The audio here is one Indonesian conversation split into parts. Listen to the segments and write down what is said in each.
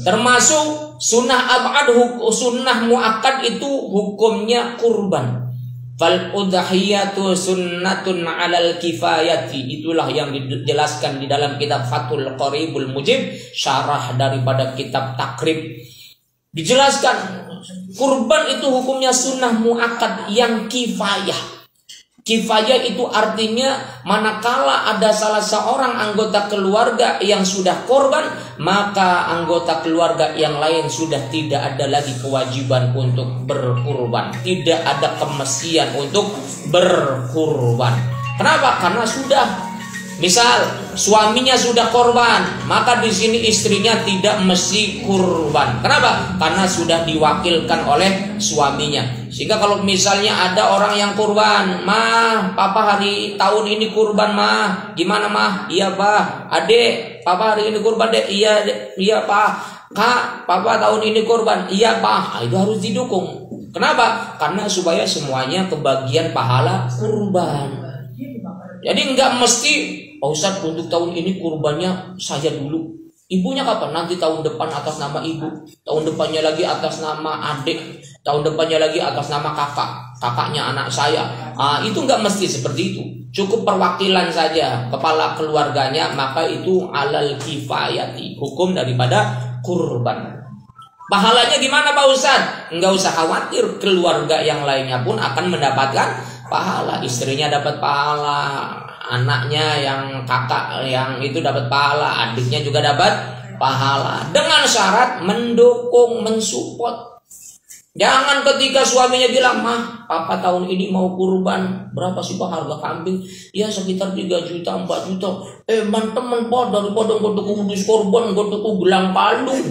Termasuk sunnah ab'ad, sunnah muakkad itu hukumnya kurban. Fal udhiyatu sunnatun 'alal kifayati. Itulah yang dijelaskan di dalam kitab Fathul Qaribul Mujib, syarah daripada kitab Takrib. Dijelaskan kurban itu hukumnya sunnah muakkad yang kifayah. Kifayah itu artinya manakala ada salah seorang anggota keluarga yang sudah korban, maka anggota keluarga yang lain sudah tidak ada lagi kewajiban untuk berkurban. Tidak ada kemestian untuk berkurban. Kenapa? Karena sudah. Misal suaminya sudah korban, maka di sini istrinya tidak mesti kurban. Kenapa? Karena sudah diwakilkan oleh suaminya. Sehingga kalau misalnya ada orang yang kurban, "Mah, papa hari tahun ini kurban, mah." "Gimana, mah?" "Iya, pak." "Adek, papa hari ini kurban, dek." "Iya, dek." "Iya, pak." "Kak, papa tahun ini kurban." "Iya, pak." Nah, itu harus didukung. Kenapa? Karena supaya semuanya kebagian pahala kurban. Jadi nggak mesti, "Pak Ustadz, untuk tahun ini kurbannya saya dulu." Ibunya kapan? Nanti tahun depan atas nama ibu, tahun depannya lagi atas nama adik, tahun depannya lagi atas nama kakaknya anak saya. Itu nggak mesti seperti itu. Cukup perwakilan saja kepala keluarganya, maka itu alal kifayati, hukum daripada kurban. Pahalanya gimana Pak Ustadz? Nggak usah khawatir, keluarga yang lainnya pun akan mendapatkan pahala. Istrinya dapat pahala, anaknya yang kakak yang itu dapat pahala, adiknya juga dapat pahala, dengan syarat mendukung, mensupport. Jangan ketika suaminya bilang, "Mah, papa tahun ini mau kurban, berapa sih pak harga kambing?" "Ya sekitar 3 juta, 4 juta." Teman-teman pak, daripada gue udus korban, gue gelang kalung."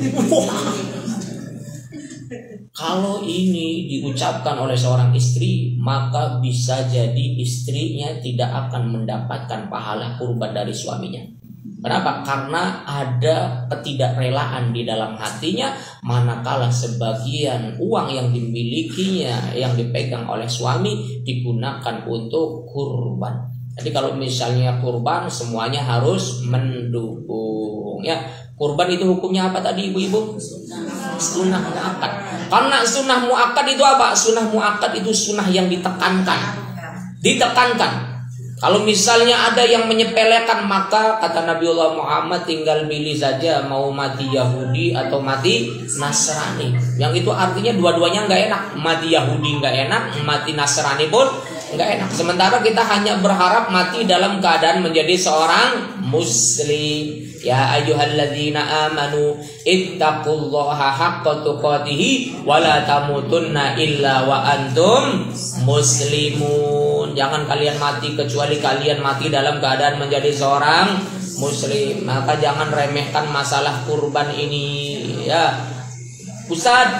Kalau ini diucapkan oleh seorang istri, maka bisa jadi istrinya tidak akan mendapatkan pahala kurban dari suaminya. Kenapa? Karena ada ketidakrelaan di dalam hatinya, manakala sebagian uang yang dimilikinya, yang dipegang oleh suami, digunakan untuk kurban. Jadi kalau misalnya kurban, semuanya harus mendukung. Ya, kurban itu hukumnya apa tadi ibu-ibu? Sunnah muakkad. Karena sunnah muakkad itu apa? Sunnah muakkad itu sunnah yang ditekankan. Kalau misalnya ada yang menyepelekan, maka kata Nabiullah Muhammad, tinggal pilih saja mau mati Yahudi atau mati Nasrani. Yang itu artinya dua-duanya nggak enak. Mati Yahudi nggak enak, mati Nasrani pun nggak enak. Sementara kita hanya berharap mati dalam keadaan menjadi seorang muslim. Ya ayyuhalladzina amanu ittaqullaha haqqa tuqatih wa la tamutunna illa wa antum muslimun. Jangan kalian mati kecuali kalian mati dalam keadaan menjadi seorang muslim. Maka jangan remehkan masalah kurban ini. Ya, Ustaz,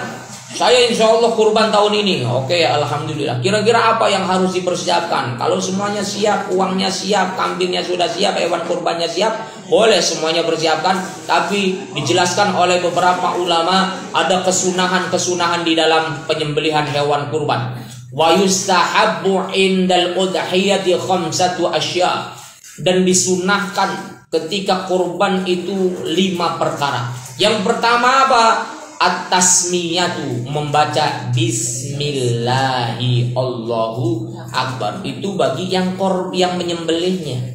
saya insya Allah kurban tahun ini. Oke, alhamdulillah. Kira-kira apa yang harus dipersiapkan? Kalau semuanya siap, uangnya siap, kambingnya sudah siap, hewan kurbannya siap, boleh semuanya persiapkan. Tapi dijelaskan oleh beberapa ulama, ada kesunahan-kesunahan di dalam penyembelihan hewan kurban. Wa yustahabbu indal udhiyati khamsatu asya. Dan disunahkan ketika kurban itu 5 perkara. Yang pertama apa? At-tasmiyatu, membaca bismillahi Allahu akbar. Itu bagi yang menyembelihnya.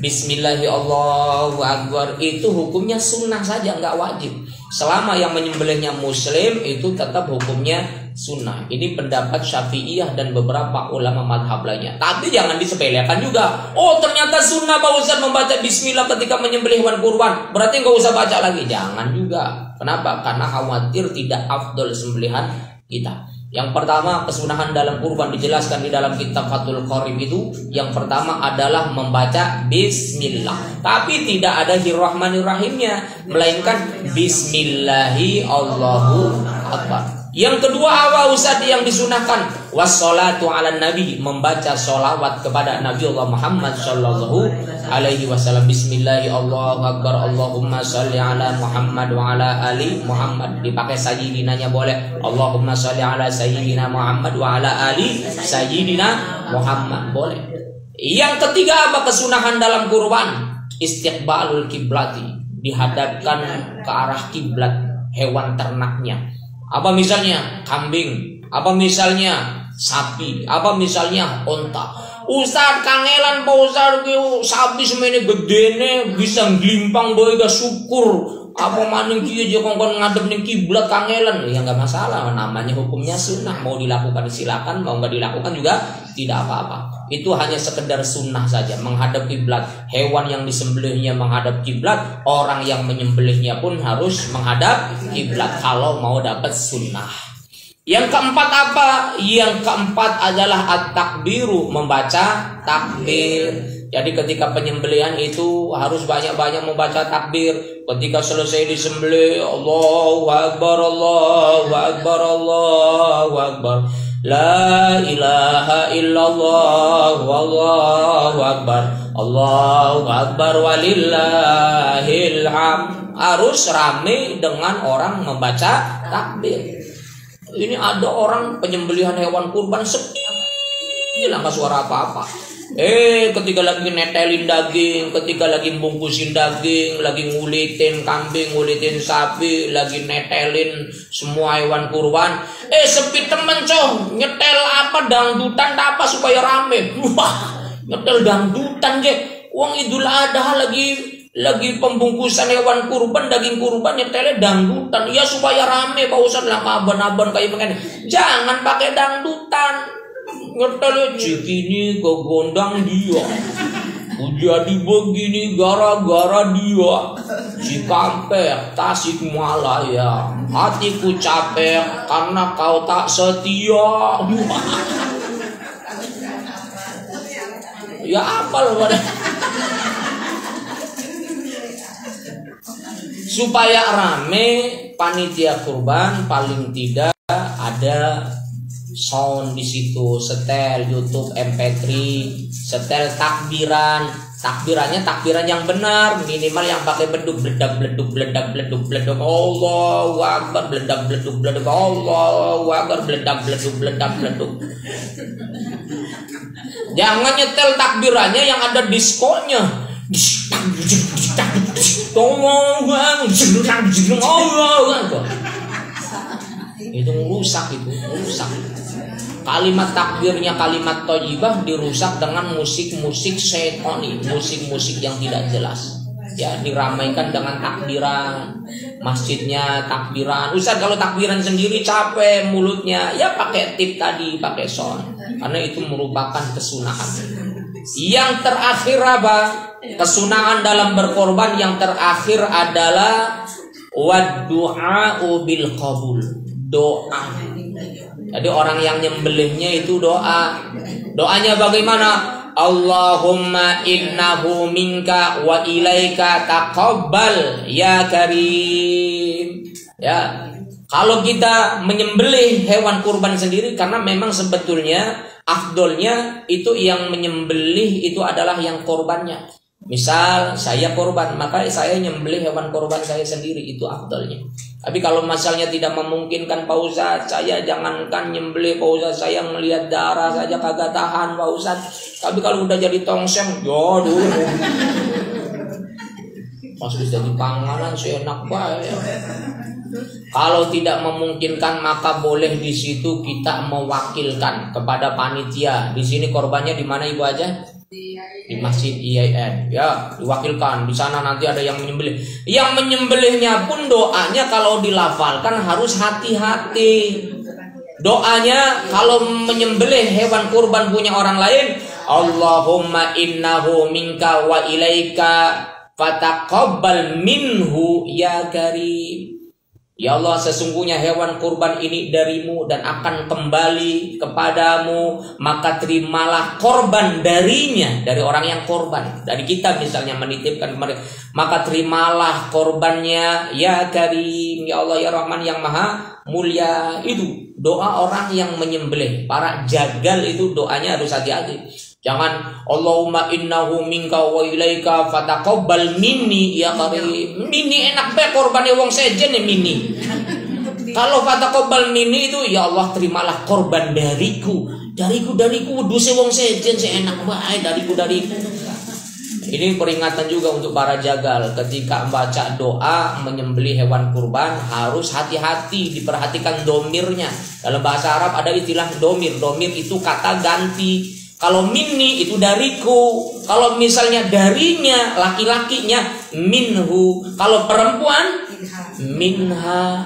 Bismillahi Allahu akbar itu hukumnya sunnah saja, nggak wajib. Selama yang menyembelihnya muslim, itu tetap hukumnya sunnah. Ini pendapat Syafi'iyah dan beberapa ulama madhab lainnya. Tapi jangan disepelekan juga. Oh, ternyata sunnah Pak Ustaz membaca bismillah ketika menyembelih hewan kurban, berarti nggak usah baca lagi. Jangan juga. Kenapa? Karena khawatir tidak afdol sembelihan kita. Yang pertama, kesunahan dalam kurban dijelaskan di dalam kitab Fathul Qarib itu. Yang pertama adalah membaca bismillah. Tapi tidak ada Rahmanir-Rahimnya, melainkan bismillahi Allahu akbar. Yang kedua apa Ustaz yang disunahkan? Wassalatu ala nabi, membaca sholawat kepada Nabiullah Muhammad sallallahu alaihi wasallam. Bismillahi Allahu akbar, Allahumma sholli ala Muhammad wa ala ali Muhammad. Dipakai sayyidinanya boleh. Allahumma sholli ala sayyidina Muhammad wa ala ali sayyidina Muhammad boleh. Yang ketiga apa kesunahan dalam kurban? Istiqbalul kiblati, dihadapkan ke arah kiblat hewan ternaknya. Apa misalnya kambing, apa misalnya sapi, apa misalnya onta. Ustaz kangelan Pak Ustaz sapi semene gedene bisa glimpang boy gak syukur. Apa maning kieu je kongkon ngadep ning kiblat kangelan. Ya enggak masalah, namanya hukumnya sunnah. Mau dilakukan silakan, mau enggak dilakukan juga tidak apa-apa. Itu hanya sekedar sunnah saja, menghadap kiblat. Hewan yang disembelihnya menghadap kiblat, orang yang menyembelihnya pun harus menghadap kiblat kalau mau dapat sunnah. Yang keempat apa? Yang keempat adalah at-takbiru, membaca takbir. Jadi ketika penyembelihan itu harus banyak-banyak membaca takbir. Ketika selesai disembelih, Allahu Akbar, Allahu Akbar, Allahu Akbar, La ilaha illallah, Allahu Akbar, Allahu Akbar, walillahil hamd. Harus ramai dengan orang membaca takbir. Ini ada orang penyembelihan hewan kurban sepi, nggak suara apa-apa. Ketika lagi netelin daging, ketika lagi bungkusin daging, lagi ngulitin kambing, ngulitin sapi, lagi netelin semua hewan kurban, sepi temen cow, nyetel apa dangdutan apa supaya rame. Wah, nyetel dangdutan je. Uang Idul Adha lagi pembungkusan hewan kurban, daging kurban, nyetelnya dangdutan. Ya supaya rame Pak Ustaz lah, abon-abon kayak begini. Jangan pakai dangdutan. Nyetelnya cikini kegondang dia, jadi begini gara-gara dia. Cikampek Tasikmalaya, hatiku capek karena kau tak setia. Ya apa loh pada. Supaya rame panitia kurban paling tidak ada sound di situ, setel YouTube MP3, setel takbiran. Takbirannya takbiran yang benar, minimal yang pakai beduk beledak bleduk beledak bleduk bleduk Allahu Akbar beledak bleduk bleduk Allahu Akbar beledak bleduk beledak bleduk. Jangan nyetel takbirannya yang ada diskonya. Itu merusak, Kalimat takbirnya kalimat thayyibah dirusak dengan musik-musik syaitani, musik-musik yang tidak jelas. Ya, diramaikan dengan takbiran, masjidnya takbiran. Ustaz kalau takbiran sendiri capek mulutnya, ya pakai tip tadi, pakai sound. Karena itu merupakan kesunahan. Yang terakhir apa? Kesunahan dalam berkorban yang terakhir adalah wad-du'a'u bil qabul. Doa. Jadi orang yang nyembelihnya itu doa. Doanya bagaimana? Allahumma innahu minka wa ilaika taqabbal ya karim. Ya. Kalau kita menyembelih hewan kurban sendiri, karena memang sebetulnya afdolnya itu yang menyembelih itu adalah yang korbannya. Misal saya korban, maka saya nyembelih hewan korban saya sendiri, itu afdolnya. Tapi kalau misalnya tidak memungkinkan Pak Ustaz, saya jangankan nyembelih Pak Ustaz, saya melihat darah saja kagak tahan Pak Ustaz. Tapi kalau udah jadi tongseng, jodoh. Pas jadi panganan seenak banget. Kalau tidak memungkinkan maka boleh di situ kita mewakilkan kepada panitia. Di sini korbannya di mana Ibu aja? Di Masjid IAIN. Ya, diwakilkan. Di sana nanti ada yang menyembelih. Yang menyembelihnya pun doanya kalau dilafalkan harus hati-hati. Doanya kalau menyembelih hewan kurban punya orang lain, Allahumma innahu minka wa ilaika fataqabbal minhu ya karim. Ya Allah, sesungguhnya hewan kurban ini darimu dan akan kembali kepadamu, maka terimalah korban darinya, dari orang yang korban, dari kita misalnya menitipkan kemarin, maka terimalah korbannya ya karim, ya Allah ya Rahman yang maha mulia. Itu doa orang yang menyembelih. Para jagal itu doanya harus hati-hati. Jangan Allahumma innahu minka wa ilaika fataqabbal minni ya karim. Mini enak be korban wong sejen ya mini. Kalau fataqabbal minni itu ya Allah terimalah korban dariku. Dariku dose wong sejen seenak bae dariku. Ini peringatan juga untuk para jagal. Ketika membaca doa menyembelih hewan kurban harus hati-hati, diperhatikan domirnya. Dalam bahasa Arab ada istilah domir. Domir itu kata ganti. Kalau minni itu dariku. Kalau misalnya darinya, laki-lakinya minhu. Kalau perempuan minha.